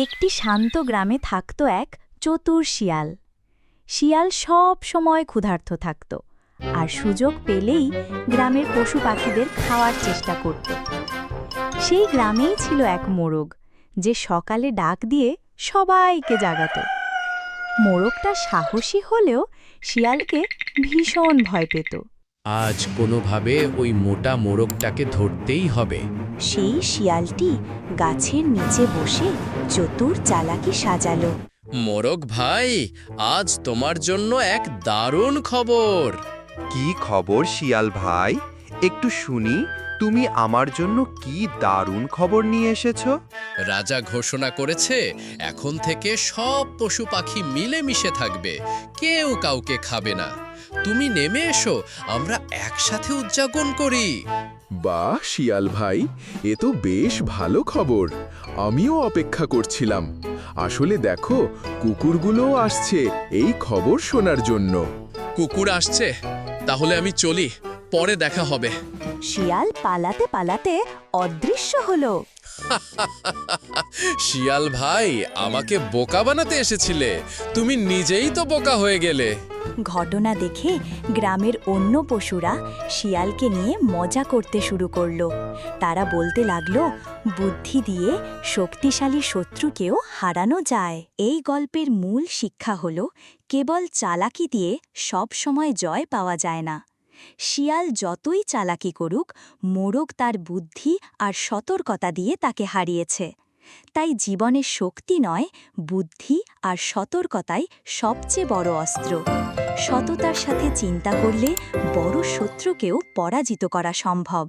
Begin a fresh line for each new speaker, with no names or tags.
একটি শান্ত গ্রামে থাকত এক চতুর শিয়াল। শিয়াল সব সময় ক্ষুধার্ত থাকত আর সুযোগ পেলেই গ্রামের পশু পাখিদের খাওয়ার চেষ্টা করত। সেই গ্রামেই ছিল এক মোরগ, যে সকালে ডাক দিয়ে সবাইকে জাগাত। মোরগটা সাহসী হলেও শিয়ালকে ভীষণ ভয় পেত।
আজ কোনোভাবে ওই মোটা মোরগটাকে ধরতেই হবে।
সেই শিয়ালটি গাছের নিচে বসে চতুর চালাকি সাজালো।
মোরগ ভাই, আজ তোমার জন্য এক দারুণ খবর।
কি খবর শিয়াল ভাই? একটু শুনি, তুমি আমার জন্য কি দারুণ খবর নিয়ে এসেছো?
রাজা ঘোষণা করেছে, এখন থেকে সব পশু পাখি মিলেমিশে থাকবে, কেউ কাউকে খাবে না। তুমি নেমে এসো, আমরা একসাথে উদযাপন করি।
বাহ শিয়াল ভাই, এ তো বেশ ভালো খবর। আমিও অপেক্ষা করছিলাম। আসলে দেখো, কুকুরগুলোও আসছে এই খবর শোনার জন্য।
কুকুর আসছে, তাহলে আমি চলি, পরে দেখা হবে।
শিয়াল পালাতে পালাতে অদৃশ্য হলো।
শিয়াল ভাই, আমাকে বোকা বানাতে এসেছিলে, তুমি নিজেই তো বোকা হয়ে গেলে।
ঘটনা দেখে গ্রামের অন্য পশুরা শিয়ালকে নিয়ে মজা করতে শুরু করলো। তারা বলতে লাগলো, বুদ্ধি দিয়ে শক্তিশালী শত্রুকেও হারানো যায়। এই গল্পের মূল শিক্ষা হলো, কেবল চালাকি দিয়ে সব সময় জয় পাওয়া যায় না। শিয়াল যতই চালাকি করুক, মোরগ তার বুদ্ধি আর সতর্কতা দিয়ে তাকে হারিয়েছে। তাই জীবনের শক্তি নয়, বুদ্ধি আর সতর্কতাই সবচেয়ে বড় অস্ত্র। সততার সাথে চিন্তা করলে বড় শত্রুকেও পরাজিত করা সম্ভব।